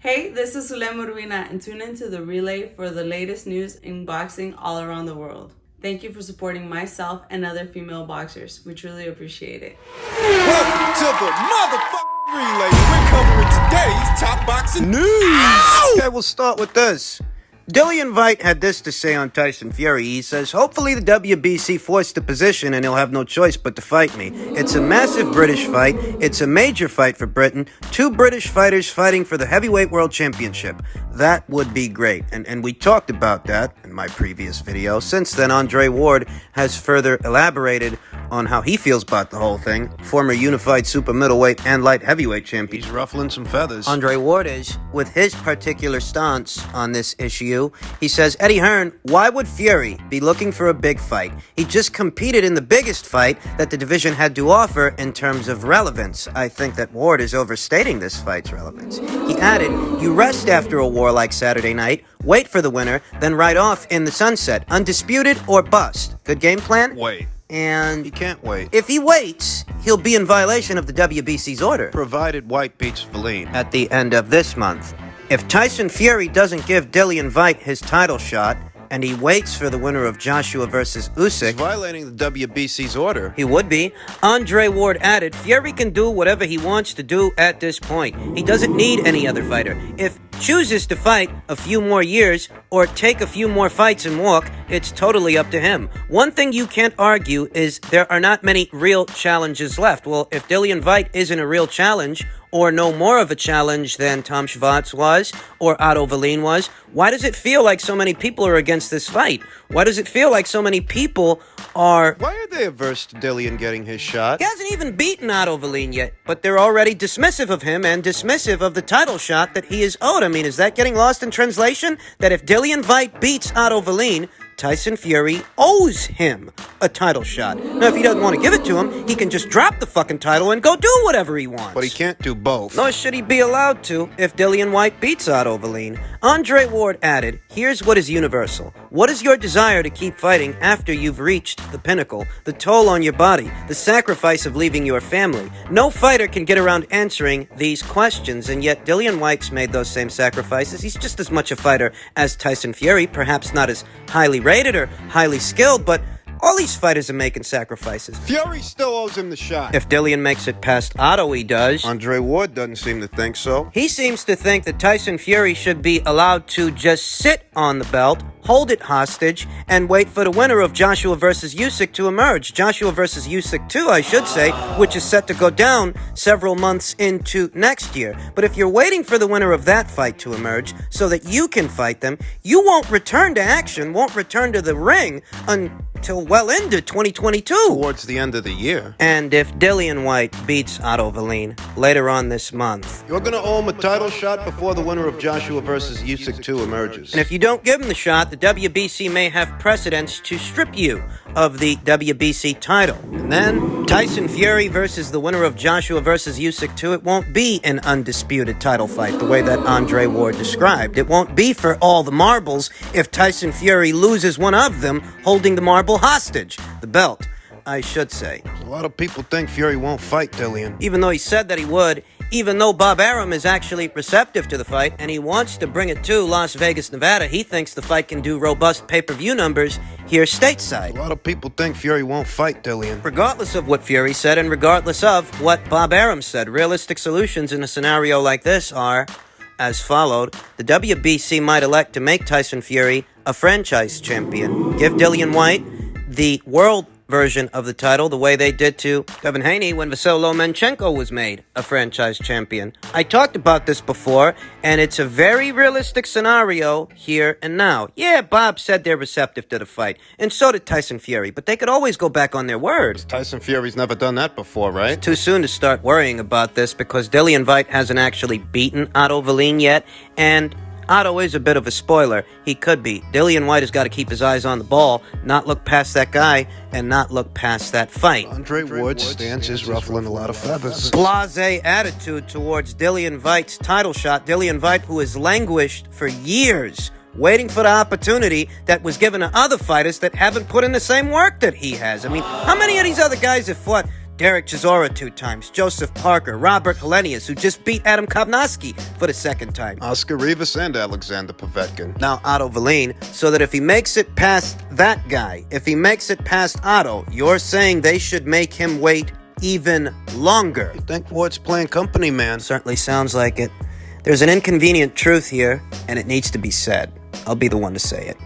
Hey, this is Zulem Urbina, and tune into the relay for the latest news in boxing all around the world. Thank you for supporting myself and other female boxers. We truly appreciate it. Welcome to the motherfucking relay. We're covering today's top boxing news. Okay, we'll start with this. Dillian Whyte had this to say on Tyson Fury. He says, hopefully the WBC forced the position and he'll have no choice but to fight me. It's a massive British fight. It's a major fight for Britain. 2 British fighters fighting for the heavyweight world championship. That would be great. And we talked about that in my previous video. Since then, Andre Ward has further elaborated on how he feels about the whole thing. Former unified super middleweight and light heavyweight champion. He's ruffling some feathers. Andre Ward is, with his particular stance on this issue. He says, Eddie Hearn, why would Fury be looking for a big fight? He just competed in the biggest fight that the division had to offer in terms of relevance. I think that Ward is overstating this fight's relevance. He added, you rest after a war like Saturday night, wait for the winner, then ride off in the sunset. Undisputed or bust. Good game plan? Wait. And He can't wait. if he waits, he'll be in violation of the WBC's order. Provided Whyte beats Wallin. At the end of this month. If Tyson Fury doesn't give Dillian Whyte his title shot, and he waits for the winner of Joshua versus He's Usyk, violating the WBC's order. he would be. Andre Ward added, Fury can do whatever he wants to do at this point. He doesn't need any other fighter. If chooses to fight a few more years or take a few more fights and walk, it's totally up to him. One thing you can't argue is there are not many real challenges left. Well, if Dillian Whyte isn't a real challenge, or no more of a challenge than Tom Schwarz was, or Otto Wallin was, why does it feel like so many people are against this fight? Why does it feel like so many people are... Why are they averse to Dillian getting his shot? He hasn't even beaten Otto Wallin yet, but they're already dismissive of him and dismissive of the title shot that he is owed. I mean, is that getting lost in translation? That if Dillian Whyte beats Otto Wallin, Tyson Fury owes him a title shot. Now, if he doesn't want to give it to him, he can just drop the fucking title and go do whatever he wants. But he can't do both. Nor should he be allowed to if Dillian Whyte beats Otto Wallin. Andre Ward added, here's what is universal. What is your desire to keep fighting after you've reached the pinnacle? The toll on your body, the sacrifice of leaving your family. No fighter can get around answering these questions, and yet Dillian Whyte's made those same sacrifices. He's just as much a fighter as Tyson Fury, perhaps not as highly rated or highly skilled, but all these fighters are making sacrifices. Fury still owes him the shot. If Dillian makes it past Otto, he does. Andre Ward doesn't seem to think so. He seems to think that Tyson Fury should be allowed to just sit on the belt, hold it hostage, and wait for the winner of Joshua versus Usyk to emerge. Joshua versus Usyk 2, I should say, which is set to go down several months into next year. But if you're waiting for the winner of that fight to emerge so that you can fight them, you won't return to action, won't return to the ring until well into 2022. Towards the end of the year. And if Dillian Whyte beats Otto Wallin later on this month, You're gonna owe him a title shot before the winner of Joshua versus Usyk 2 emerges. and if you don't give him the shot, the WBC may have precedence to strip you of the WBC title. And then Tyson Fury versus the winner of Joshua versus Usyk 2, it won't be an undisputed title fight the way that Andre Ward described. It won't be for all the marbles if Tyson Fury loses one of them, holding the marble hostage, the belt, I should say. A lot of people think Fury won't fight Dillian. Even though he said that he would, even though Bob Arum is actually receptive to the fight and he wants to bring it to Las Vegas, Nevada, he thinks the fight can do robust pay-per-view numbers here stateside. A lot of people think Fury won't fight Dillian. Regardless of what Fury said and regardless of what Bob Arum said, realistic solutions in a scenario like this are as followed. The WBC might elect to make Tyson Fury a franchise champion. Give Dillian Whyte the world version of the title the way they did to Devin Haney when Vasyl Lomachenko was made a franchise champion. I talked about this before, and it's a very realistic scenario here and now. Yeah, Bob said they're receptive to the fight, and so did Tyson Fury, but they could always go back on their word. Tyson Fury's never done that before, right? Too soon to start worrying about this because Dillian Whyte hasn't actually beaten Otto Wallin yet, and Otto is a bit of a spoiler. He could be. Dillian Whyte has got to keep his eyes on the ball, not look past that guy, and not look past that fight. Andre Ward's stance is ruffling a lot of feathers. Blasé attitude towards Dillian Whyte's title shot. Dillian Whyte, who has languished for years, waiting for the opportunity that was given to other fighters that haven't put in the same work that he has. I mean, how many of these other guys have fought Derek Chisora 2 times, Joseph Parker, Robert Helenius, who just beat Adam Kovnowski for the second time. Oscar Rivas and Alexander Povetkin. Now Otto Wallin, so that if he makes it past that guy, if he makes it past Otto, you're saying they should make him wait even longer. You think Whyte's playing company, man? Certainly sounds like it. There's an inconvenient truth here, and it needs to be said. I'll be the one to say it.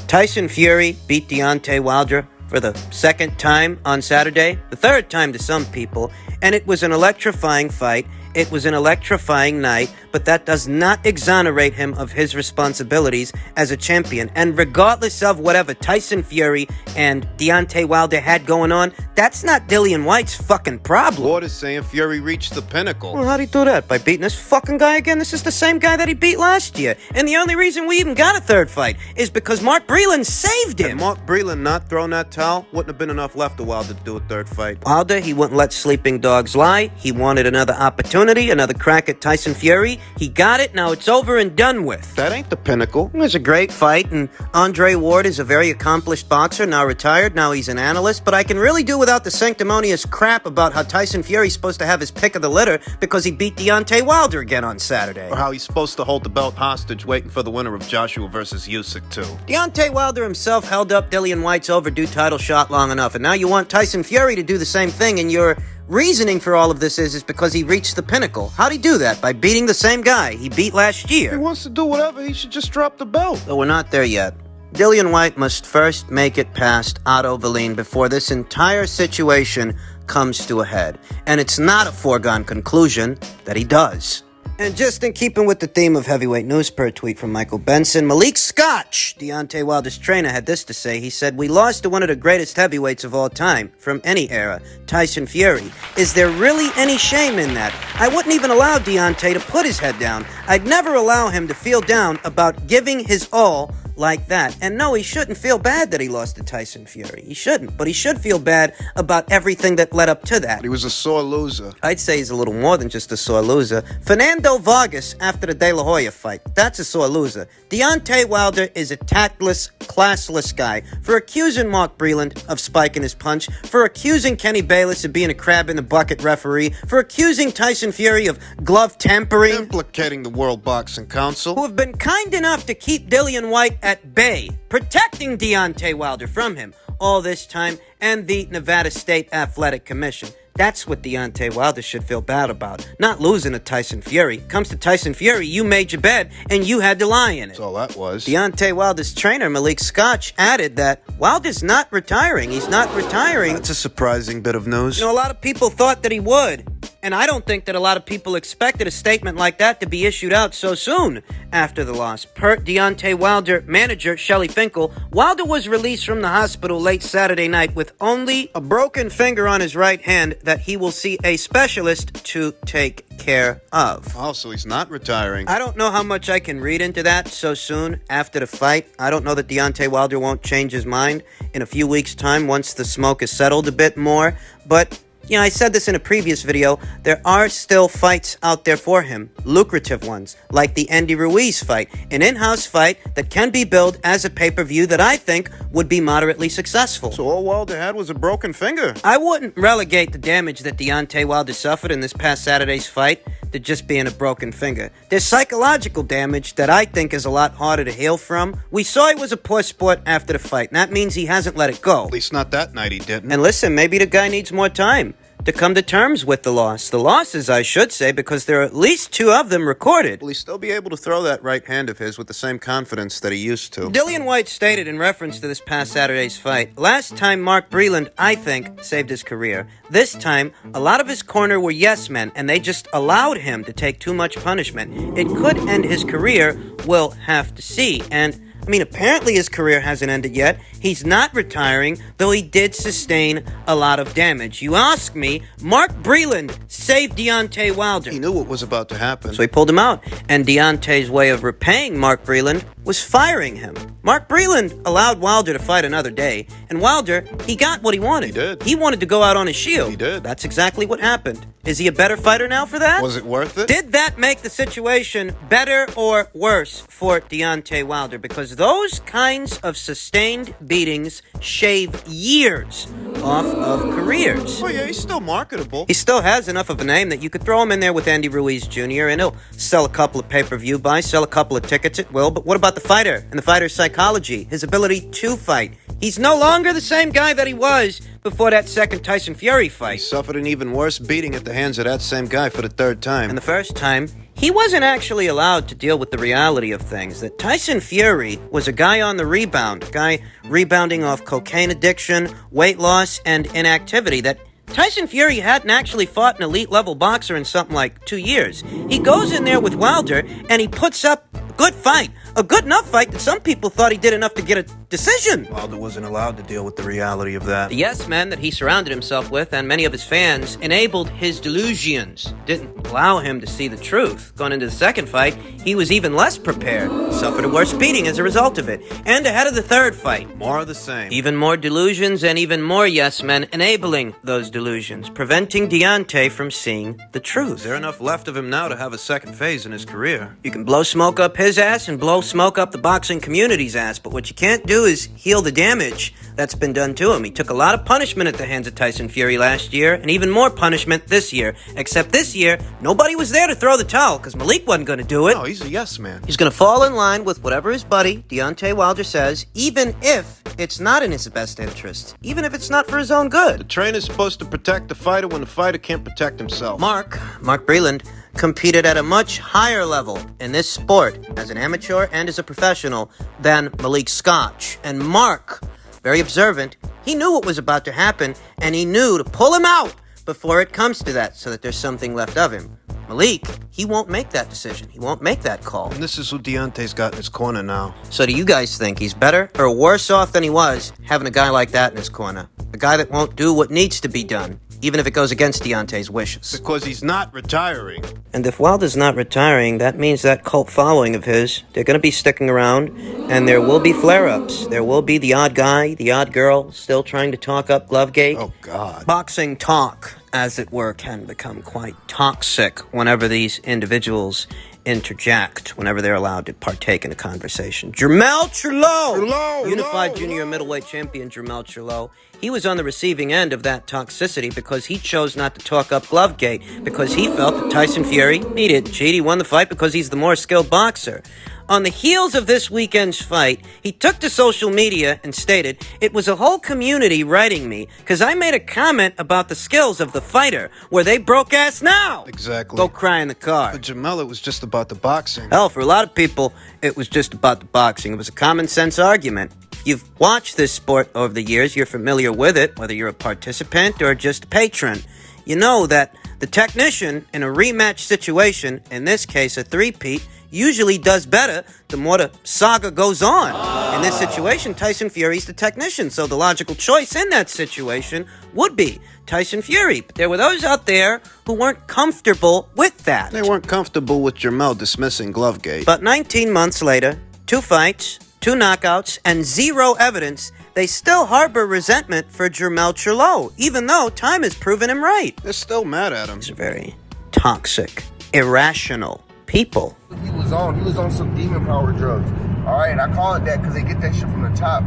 Tyson Fury beat Deontay Wilder for the second time on Saturday, the third time to some people, and it was an electrifying fight. It was an electrifying night, but that does not exonerate him of his responsibilities as a champion. And regardless of whatever Tyson Fury and Deontay Wilder had going on, that's not Dillian Whyte's fucking problem. Ward is saying Fury reached the pinnacle. Well, how'd he do that? By beating this fucking guy again? This is the same guy that he beat last year. And the only reason we even got a third fight is because Mark Breland saved him. Had Mark Breland not thrown that towel, wouldn't have been enough left to Wilder to do a third fight. Wilder, he wouldn't let sleeping dogs lie. He wanted another opportunity, another crack at Tyson Fury. He got it. Now it's over and done with. That ain't the pinnacle. It was a great fight, and Andre Ward is a very accomplished boxer, now retired, now he's an analyst, but I can really do without the sanctimonious crap about how Tyson Fury's supposed to have his pick of the litter because he beat Deontay Wilder again on Saturday. Or how he's supposed to hold the belt hostage waiting for the winner of Joshua versus Usyk, too. Deontay Wilder himself held up Dillian Whyte's overdue title shot long enough, and now you want Tyson Fury to do the same thing, and your reasoning for all of this is because he reached the pinnacle. How'd he do that? By beating the same guy he beat last If he year. wants to do whatever, he should just drop the belt. But we're not there yet. Dillian Whyte must first make it past Otto Wallin before this entire situation comes to a head. And it's not a foregone conclusion that he does. And just in keeping with the theme of heavyweight news, per tweet from Michael Benson, Malik Scotch, Deontay Wilder's trainer, had this to say. He said, "We lost to one of the greatest heavyweights of all time, from any era, Tyson Fury. Is there really any shame in that? I wouldn't even allow Deontay to put his head down. I'd never allow him to feel down about giving his all like that. And no, he shouldn't feel bad that he lost to Tyson Fury. He shouldn't, but he should feel bad about everything that led up to that." He was a sore loser. I'd say he's a little more than just a sore loser. Fernando Vargas after the De La Hoya fight. That's a sore loser. Deontay Wilder is a tactless, classless guy for accusing Mark Breland of spiking his punch, for accusing Kenny Bayless of being a crab-in-the-bucket referee, for accusing Tyson Fury of glove tampering, Implicating the World Boxing Council. who have been kind enough to keep Dillian Whyte at bay, protecting Deontay Wilder from him all this time, and the Nevada State Athletic Commission. That's what Deontay Wilder should feel bad about, not losing to Tyson Fury. Comes to Tyson Fury, you made your bed, and you had to lie in it. That's all that was. Deontay Wilder's trainer, Malik Scotch, added that Wilder's not retiring. He's not retiring. That's a surprising bit of news. You know, a lot of people thought that he would. And I don't think that a lot of people expected a statement like that to be issued out so soon after the loss. Per Deontay Wilder manager Shelly Finkel, Wilder was released from the hospital late Saturday night with only a broken finger on his right hand that he will see a specialist to take care of. Oh, so he's not retiring. I don't know how much I can read into that so soon after the fight. I don't know that Deontay Wilder won't change his mind in a few weeks' time once the smoke is settled a bit more, but you know, I said this in a previous video, there are still fights out there for him, lucrative ones, like the Andy Ruiz fight, an in-house fight that can be billed as a pay-per-view that I think would be moderately successful. So all Wilder had was a broken finger. I wouldn't relegate the damage that Deontay Wilder suffered in this past Saturday's fight to just being a broken finger. There's psychological damage that I think is a lot harder to heal from. We saw he was a poor sport after the fight, and that means he hasn't let it go. At least not that night he didn't. And listen, maybe the guy needs more time to come to terms with the loss. The losses, I should say, because there are at least 2 of them recorded. Will he still be able to throw that right hand of his with the same confidence that he used to? Dillian Whyte stated in reference to this past Saturday's fight, last time Mark Breland, I think, saved his career. This time, a lot of his corner were yes men, and they just allowed him to take too much punishment. It could end his career, we'll have to see. And I mean, apparently his career hasn't ended yet. He's not retiring, though he did sustain a lot of damage. You ask me, Mark Breland saved Deontay Wilder. He knew what was about to happen. So he pulled him out. And Deontay's way of repaying Mark Breland was firing him. Mark Breland allowed Wilder to fight another day, and Wilder, he got what he wanted. He did. He wanted to go out on his shield. He did. That's exactly what happened. Is he a better fighter now for that? Was it worth it? Did that make the situation better or worse for Deontay Wilder? Because those kinds of sustained beatings shave years off of careers. Oh, yeah, he's still marketable. He still has enough of a name that you could throw him in there with Andy Ruiz Jr. and he'll sell a couple of pay-per-view buys, sell a couple of tickets at will. But what about the fighter and the fighter's psychology, his ability to fight? He's no longer the same guy that he was before that second Tyson Fury He fight. suffered an even worse beating at the hands of that same guy for the third time. And the first time, he wasn't actually allowed to deal with the reality of things. That Tyson Fury was a guy on the rebound, a guy rebounding off cocaine addiction, weight loss, and inactivity. That Tyson Fury hadn't actually fought an elite-level boxer in something like 2 years. He goes in there with Wilder, and he puts up a good fight. A good enough fight that some people thought he did enough to get a decision. Wilder wasn't allowed to deal with the reality of that. The yes men that he surrounded himself with and many of his fans enabled his delusions, didn't allow him to see the truth. Going into the second fight, he was even less prepared, suffered a worse beating as a result of it. And ahead of the third fight, More of the same. even more delusions and even more yes men enabling those delusions, preventing Deontay from seeing the truth. Is there enough left of him now to have a second phase in his career? You can blow smoke up his ass and blow smoke up the boxing community's ass, but what you can't do is heal the damage that's been done to him. He took a lot of punishment at the hands of Tyson Fury last year, and even more punishment this year. Except this year, nobody was there to throw the towel, because Malik wasn't going to do it. No, he's a yes man. He's going to fall in line with whatever his buddy, Deontay Wilder, says, even if it's not in his best interest, even if it's not for his own The good. trainer's supposed to protect the fighter when the fighter can't protect himself. Mark Breland, competed at a much higher level in this sport as an amateur and as a professional than Malik Scotch. And Mark, very observant, he knew what was about to happen, and he knew to pull him out before it comes to that so that there's something left of him. Malik, he won't make that decision. He won't make that call. And this is who Deontay's got in his corner now. So do you guys think he's better or worse off than he was having a guy like that in his corner? A guy that won't do what needs to be done, even if it goes against Deontay's wishes. Because he's not retiring. And if Wilder's not retiring, that means that cult following of his, they're going to be sticking around, and there will be flare-ups. There will be the odd guy, the odd girl, still trying to talk up Glovegate. Oh, God. Boxing talk, as it were, can become quite toxic whenever these individuals interject, whenever they're allowed to partake in a conversation. Jermell Charlo! Unified junior middleweight champion Jermell Charlo. He was on the receiving end of that toxicity because he chose not to talk up Glovegate, because he felt that Tyson Fury, he didn't cheat, he won the fight because he's the more skilled boxer. On the heels of this weekend's fight, he took to social media and stated, "It was a whole community writing me because I made a comment about the skills of the fighter, where they broke ass now." Exactly. Go cry in the car. For Jermell, it was just about the boxing. Hell, for a lot of people, it was just about the boxing. It was a common sense argument. If you've watched this sport over the years, you're familiar with it, whether you're a participant or just a patron. You know that the technician in a rematch situation, in this case a three-peat, usually does better the more the saga goes on. In this situation, Tyson Fury's the technician, so the logical choice in that situation would be Tyson Fury. But there were those out there who weren't comfortable with that. They weren't comfortable with Jermell dismissing Glovegate. But 19 months later, 2 fights, 2 knockouts, and 0 evidence, they still harbor resentment for Jermell Charlo, even though time has proven him right. They're still mad at him. These are very toxic, irrational people. He was on some demon power drugs. All right, I call it that because they get that shit from the top.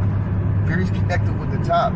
Fury's connected with the top.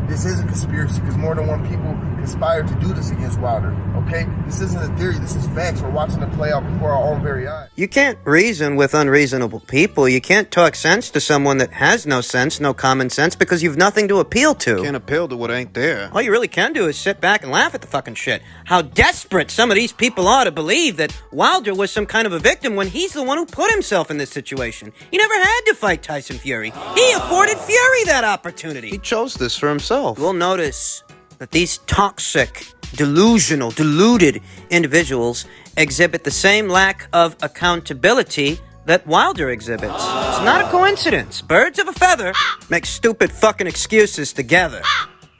This is a conspiracy because more than one people conspired to do this against Wilder. Okay, this isn't a theory. This is facts. We're watching it play out before our own very eyes. You can't reason with unreasonable people. You can't talk sense to someone that has no sense, no common sense, because you've nothing to appeal to. Can't appeal to what ain't there. All you really can do is sit back and laugh at the fucking shit. How desperate some of these people are to believe that Wilder was some kind of a victim when he's the one who put himself in this situation. He never had to fight Tyson Fury. He afforded Fury that opportunity. He chose this for himself. You'll notice that these toxic, delusional, deluded individuals exhibit the same lack of accountability that Wilder exhibits. It's not a coincidence. Birds of a feather make stupid fucking excuses together.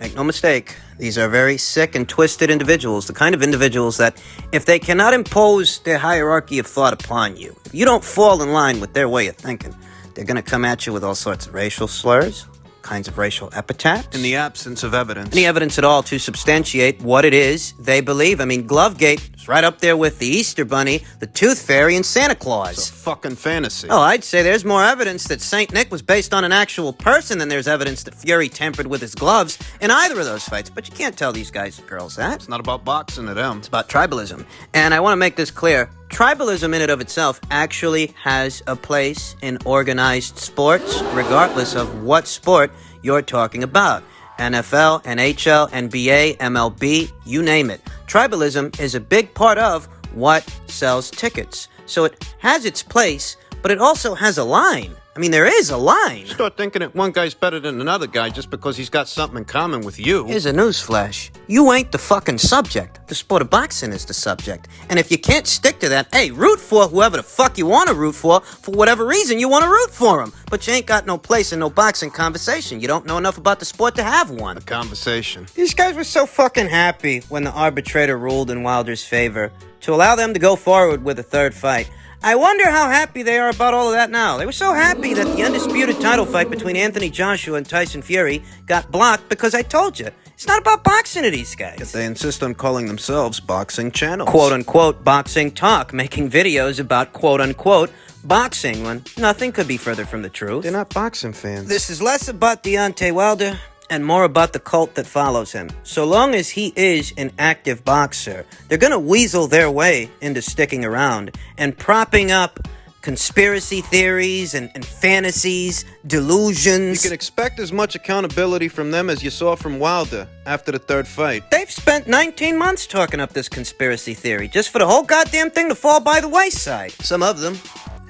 Make no mistake, these are very sick and twisted individuals, the kind of individuals that, if they cannot impose their hierarchy of thought upon you, if you don't fall in line with their way of thinking, they're going to come at you with all sorts of racial slurs, kinds of racial epithets. In the absence of evidence. Any evidence at all to substantiate what it is they believe. I mean, Glovegate is right up there with the Easter Bunny, the Tooth Fairy, and Santa Claus. It's a fucking fantasy. Oh, I'd say there's more evidence that St. Nick was based on an actual person than there's evidence that Fury tampered with his gloves in either of those fights. But you can't tell these guys and girls that. It's not about boxing to them. It's about tribalism. And I want to make this clear. Tribalism in and of itself actually has a place in organized sports, regardless of what sport you're talking about. NFL, NHL, NBA, MLB, you name it. Tribalism is a big part of what sells tickets. So it has its place, but it also has a line. I mean, there is a line. Start thinking that one guy's better than another guy just because he's got something in common with you. Here's a newsflash. You ain't the fucking subject. The sport of boxing is the subject. And if you can't stick to that, hey, root for whoever the fuck you want to root for whatever reason you want to root for them. But you ain't got no place in no boxing conversation. You don't know enough about the sport to have one. A conversation. These guys were so fucking happy when the arbitrator ruled in Wilder's favor to allow them to go forward with a third fight. I wonder how happy they are about all of that now. They were so happy that the undisputed title fight between Anthony Joshua and Tyson Fury got blocked because I told you, it's not about boxing to these guys. Yet they insist on calling themselves boxing channels. Quote-unquote boxing talk, making videos about quote-unquote boxing when nothing could be further from the truth. They're not boxing fans. This is less about Deontay Wilder and more about the cult that follows him. So long as he is an active boxer, they're gonna weasel their way into sticking around and propping up conspiracy theories and fantasies, delusions. You can expect as much accountability from them as you saw from Wilder after the third fight. They've spent 19 months talking up this conspiracy theory just for the whole goddamn thing to fall by the wayside. Some of them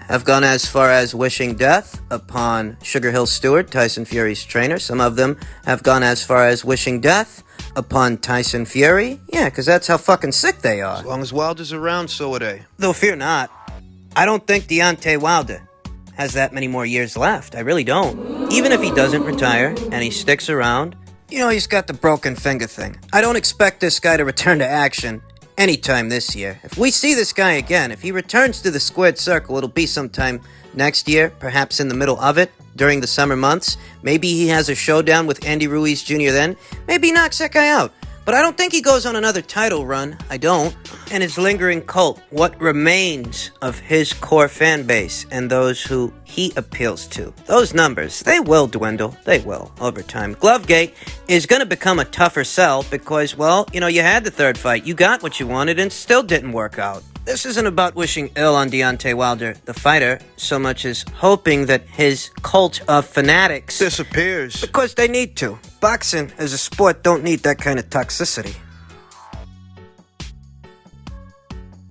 have gone as far as wishing death upon Sugar Hill Stewart, Tyson Fury's trainer. Some of them have gone as far as wishing death upon Tyson Fury. Yeah, because that's how fucking sick they are. As long as Wilder's around, so are they. Though fear not, I don't think Deontay Wilder has that many more years left. I really don't. Even if he doesn't retire and he sticks around, you know, he's got the broken finger thing. I don't expect this guy to return to action anytime this year. If we see this guy again, if he returns to the squared circle, it'll be sometime next year, perhaps in the middle of it, during the summer months. Maybe he has a showdown with Andy Ruiz Jr. then. Maybe he knocks that guy out. But I don't think he goes on another title run. I don't. And his lingering cult, what remains of his core fan base and those who he appeals to, those numbers, they will dwindle. They will, over time. Glovegate is going to become a tougher sell because, well, you know, you had the third fight. You got what you wanted and still didn't work out. This isn't about wishing ill on Deontay Wilder, the fighter, so much as hoping that his cult of fanatics Disappears. because they need to. Boxing as a sport don't need that kind of toxicity.